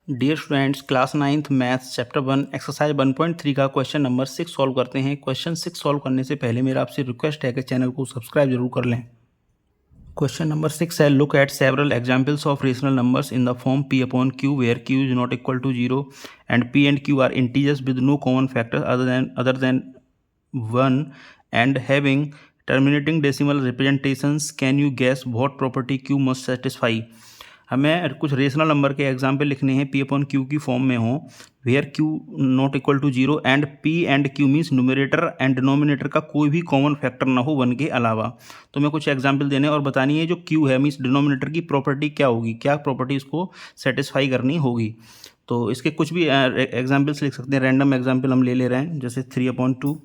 Dear students, class 9th maths chapter 1 exercise 1.3 का question number 6 solve करते हैं। Question 6 solve करने से पहले मेरा आपसे रिक्वेस्ट है कि चैनल को सब्सक्राइब जरूर कर लें। क्वेश्चन नंबर 6 है, look at several examples of rational numbers in the form p upon q where q is not equal to 0 and p and q are integers with no common factor other than 1 and having terminating decimal representations. Can you guess what property q must satisfy. हमें कुछ rational number के example लिखने हैं p upon q की form में हो, where q not equal to 0 and P and Q means numerator and denominator का कोई भी कॉमन फैक्टर ना हो 1 के अलावा। तो मैं कुछ एग्जाम्पल देने और बतानी है जो क्यू है मीन्स डिनोमिनेटर की प्रॉपर्टी क्या होगी, क्या प्रॉपर्टी इसको सेटिस्फाई करनी होगी। तो इसके कुछ भी एग्जाम्पल्स लिख सकते हैं, रैंडम एग्जाम्पल हम ले रहे हैं, जैसे 3/2।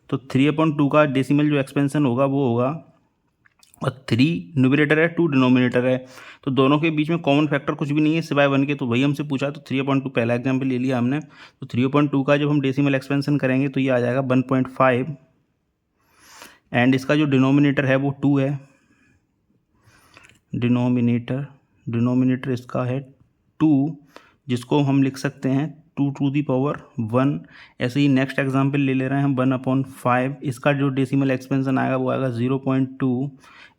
तो 3/2 का डेसिमल जो एक्सपेंशन होगा वो होगा, और 3 न्यूमरेटर है, 2 डिनोमिनेटर है, तो दोनों के बीच में कॉमन फैक्टर कुछ भी नहीं है सिवाय 1 के। तो वही हमसे पूछा, तो 3/2 पहला एग्जाम्पल ले लिया हमने। तो 3/2 का जब हम डेसिमल एक्सपेंशन करेंगे तो ये आ जाएगा 1.5 एंड इसका जो डिनोमिनेटर है वो 2 है। डिनोमिनेटर इसका है 2, जिसको हम लिख सकते हैं 2 टू दी पावर 1। ऐसे ही नेक्स्ट एग्जाम्पल ले ले रहे हैं हम 1/5। इसका जो डेसिमल एक्सपेंशन आएगा वो आएगा 0.2।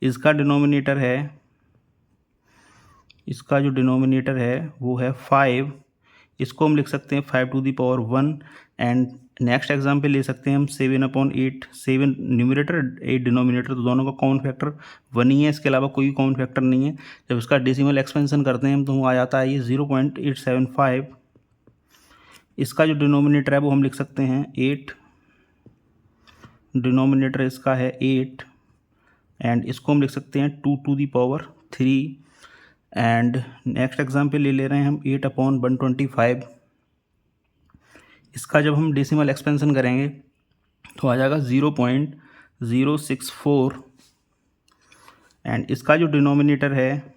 इसका जो डिनोमिनेटर है वो है 5। इसको हम लिख सकते हैं 5 to the power 1। And next example ले सकते हैं हम 7/8। 7 न्यूमरेटर 8 डिनोमिनेटर, तो दोनों का कॉमन फैक्टर 1 ही है, इसके अलावा कोई कॉमन फैक्टर नहीं है। जब इसका डेसिमल एक्सपेंशन करते हैं हम तो आ जाता है ये 0.875। इसका जो डिनोमिनेटर है वो हम लिख सकते हैं 8। डिनोमिनेटर इसका है 8 एंड इसको हम लिख सकते हैं 2 to the power 3। And next example ले रहे हैं हम 8/125। इसका जब हम डेसिमल एक्सपेंशन करेंगे तो आ जाएगा 0.064 एंड इसका जो डिनोमिनेटर है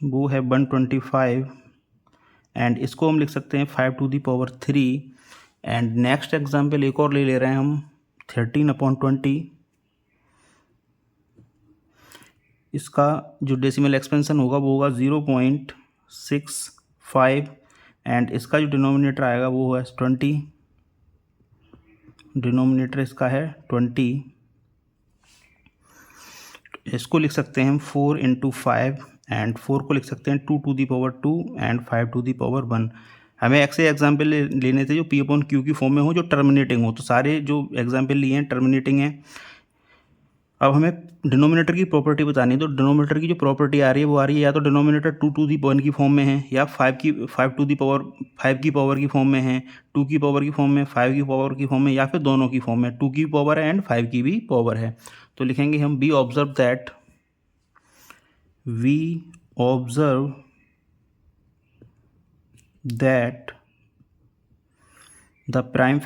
वो है 125 एंड इसको हम लिख सकते हैं 5 to the power 3। And next example एक और ले रहे हैं हम 13/20। इसका जो डेसिमल एक्सपेंशन होगा वो होगा 0.65 एंड इसका जो डिनोमिनेटर आएगा वो है 20। डिनोमिनेटर इसका है 20। इसको लिख सकते हैं हम 4/5 एंड 4 को लिख सकते हैं 2 to the power 2 and 5 to the power 1। हमें ऐसे एग्जाम्पल लेने थे जो पी अपॉन क्यू की फॉर्म में हो, जो टर्मिनेटिंग हो। तो सारे जो एग्जाम्पल लिए हैं टर्मिनेटिंग हैं। अब हमें डिनोमिनेटर की प्रॉपर्टी बतानी है, तो डिनोमिनेटर की जो प्रॉपर्टी आ रही है वो आ रही है या तो डिनोमिनेटर 2 टू दी 1 की फॉर्म में है, या 5 टू दी पावर 5 की पावर की फॉर्म में है, 2 की पावर की फॉर्म में, 5 की पावर की फॉर्म में, या फिर दोनों की फॉर्म में, 2 की पावर है एंड 5 की भी पावर है। तो लिखेंगे हम we observe that the prime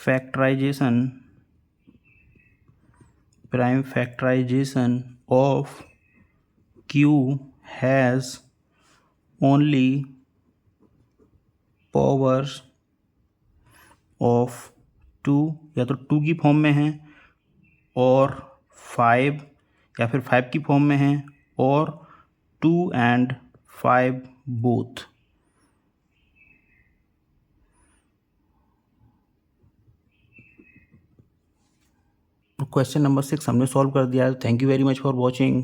factorization of q has only powers of 2, या तो 2 की फॉर्म में है और 5, या फिर 5 की फॉर्म में है और 2 एंड 5 बोथ। क्वेश्चन नंबर 6 हमने सॉल्व कर दिया है। Thank you very much for watching.